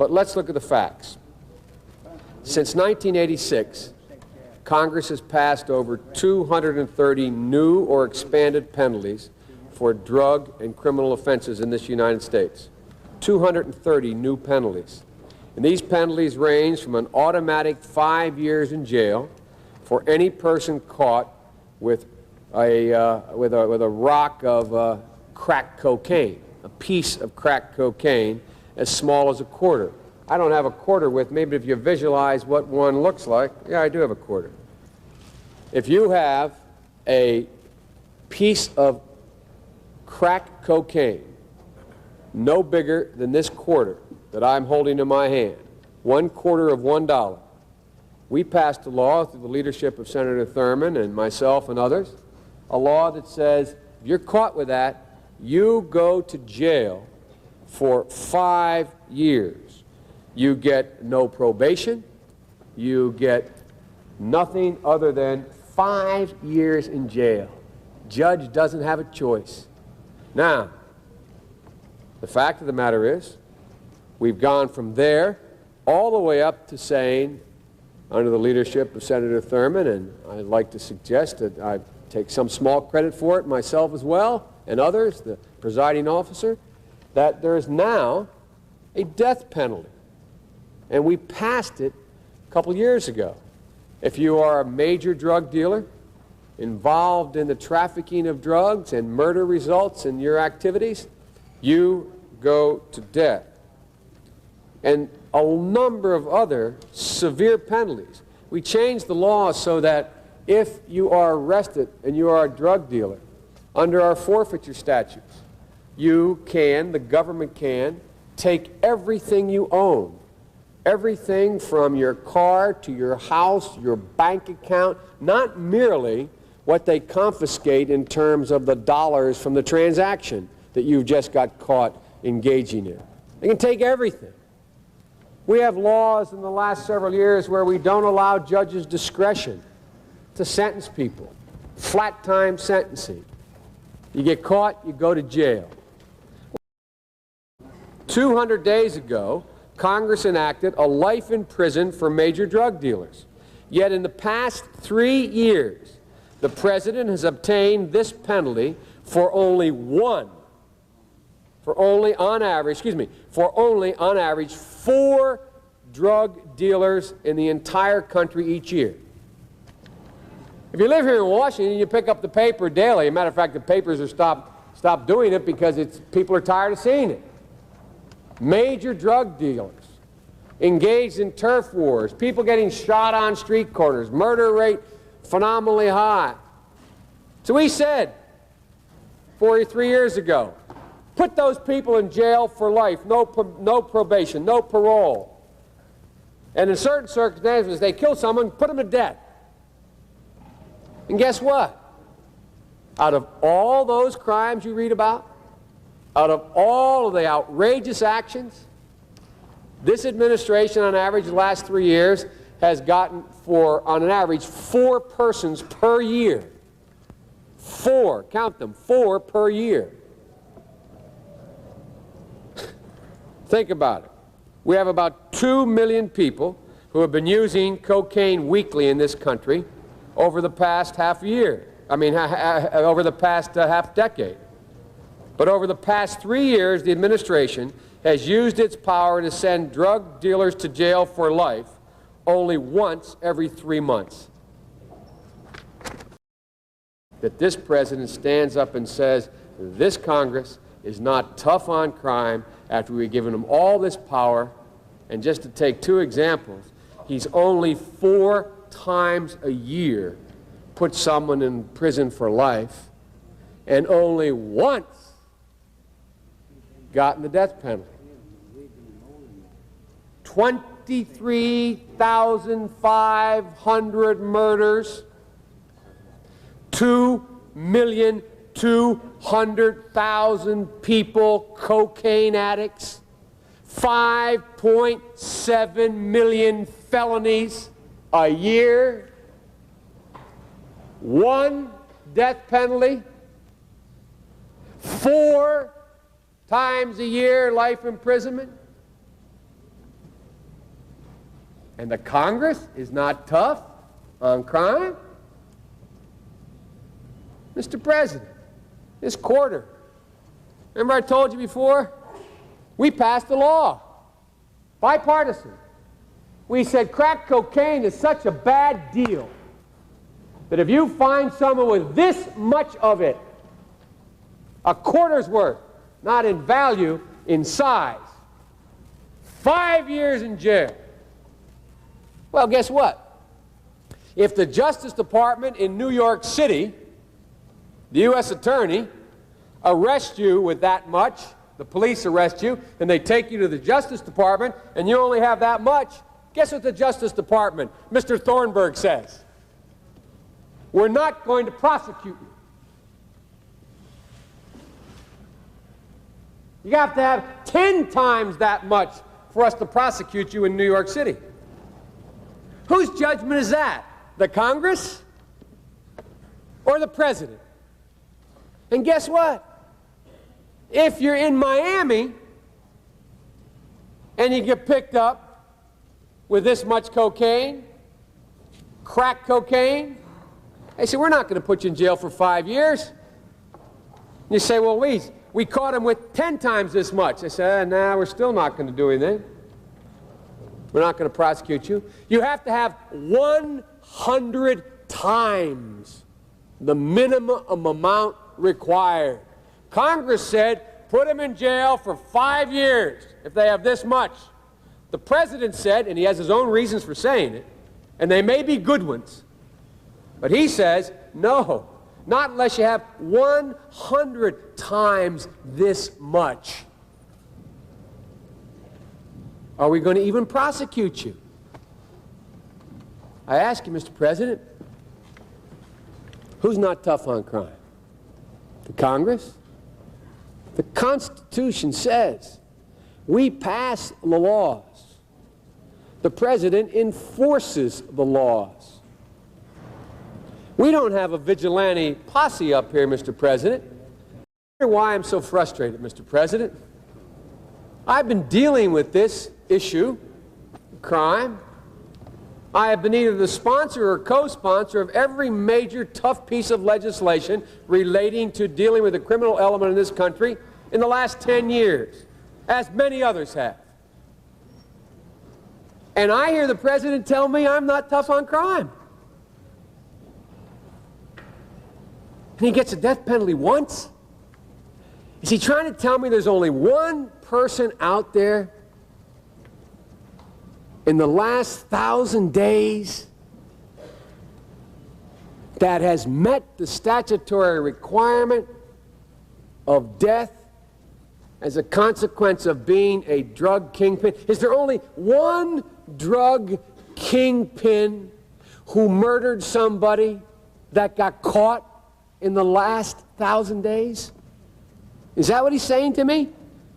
But let's look at the facts. Since 1986, Congress has passed over 230 new or expanded penalties for drug and criminal offenses in this United States. 230 new penalties. And these penalties range from an automatic 5 years in jail for any person caught with a rock of crack cocaine, a piece of crack cocaine as small as a quarter. I don't have a quarter with me, but if you visualize what one looks like, yeah, I do have a quarter. If you have a piece of crack cocaine no bigger than this quarter that I'm holding in my hand, 1/4 of $1, we passed a law through the leadership of Senator Thurmond and myself and others, a law that says if you're caught with that, you go to jail for 5 years. You get no probation. You get nothing other than 5 years in jail. Judge doesn't have a choice. Now, the fact of the matter is, we've gone from there all the way up to saying, under the leadership of Senator Thurmond, and I'd like to suggest that I take some small credit for it myself as well, and others, the presiding officer, that there is now a death penalty. And we passed it a couple years ago. If you are a major drug dealer involved in the trafficking of drugs and murder results in your activities, you go to death. And a number of other severe penalties. We changed the law so that if you are arrested and you are a drug dealer, under our forfeiture statutes, you can, the government can, take everything you own, everything from your car to your house, your bank account, not merely what they confiscate in terms of the dollars from the transaction that you just got caught engaging in. They can take everything. We have laws in the last several years where we don't allow judges discretion to sentence people. Flat time sentencing. You get caught, you go to jail. 200 days ago, Congress enacted a life in prison for major drug dealers. Yet in the past 3 years, the President has obtained this penalty for only on average 4 drug dealers in the entire country each year. If you live here in Washington, you pick up the paper daily. As a matter of fact, the papers are stopped doing it because people are tired of seeing it. Major drug dealers engaged in turf wars, people getting shot on street corners, murder rate phenomenally high. So we said 43 years ago, put those people in jail for life, no probation, no parole. And in certain circumstances, they kill someone, put them to death. And guess what? Out of all those crimes you read about, out of all of the outrageous actions, this administration, on average, the last 3 years, has gotten on an average, 4 persons per year. 4, count them, 4 per year. Think about it. We have about 2 million people who have been using cocaine weekly in this country over the past over the past half decade. But over the past 3 years, the administration has used its power to send drug dealers to jail for life only once every 3 months. That this president stands up and says, this Congress is not tough on crime after we've given him all this power. And just to take 2 examples, he's only 4 times a year put someone in prison for life, and only once gotten the death penalty. 23,500 murders, 2,200,000 people cocaine addicts, 5.7 million felonies a year, 1 death penalty, 4 times a year life imprisonment. And the Congress is not tough on crime? Mr. President, this quarter, remember I told you before? We passed a law, bipartisan. We said crack cocaine is such a bad deal that if you find someone with this much of it, a quarter's worth, not in value, in size, 5 years in jail. Well, guess what? If the Justice Department in New York City, the U.S. Attorney, arrests you with that much, the police arrest you, and they take you to the Justice Department, and you only have that much, guess what the Justice Department, Mr. Thornburg, says? We're not going to prosecute you. You have to have 10 times that much for us to prosecute you in New York City. Whose judgment is that? The Congress or the President? And guess what? If you're in Miami and you get picked up with this much cocaine, crack cocaine, they say, we're not going to put you in jail for 5 years. You say, well, we caught him with 10 times this much. They say, nah, we're still not going to do anything. We're not going to prosecute you. You have to have 100 times the minimum amount required. Congress said, put them in jail for 5 years if they have this much. The President said, and he has his own reasons for saying it, and they may be good ones, but he says, no, not unless you have 100 times this much. Are we going to even prosecute you? I ask you, Mr. President, who's not tough on crime? The Congress? The Constitution says we pass the laws. The President enforces the laws. We don't have a vigilante posse up here, Mr. President. I wonder why I'm so frustrated, Mr. President. I've been dealing with this issue, crime. I have been either the sponsor or co-sponsor of every major tough piece of legislation relating to dealing with the criminal element in this country in the last 10 years, as many others have. And I hear the President tell me I'm not tough on crime. And he gets a death penalty once? Is he trying to tell me there's only one person out there in the last 1,000 days that has met the statutory requirement of death as a consequence of being a drug kingpin? Is there only one drug kingpin who murdered somebody that got caught in the last 1,000 days? Is that what he's saying to me?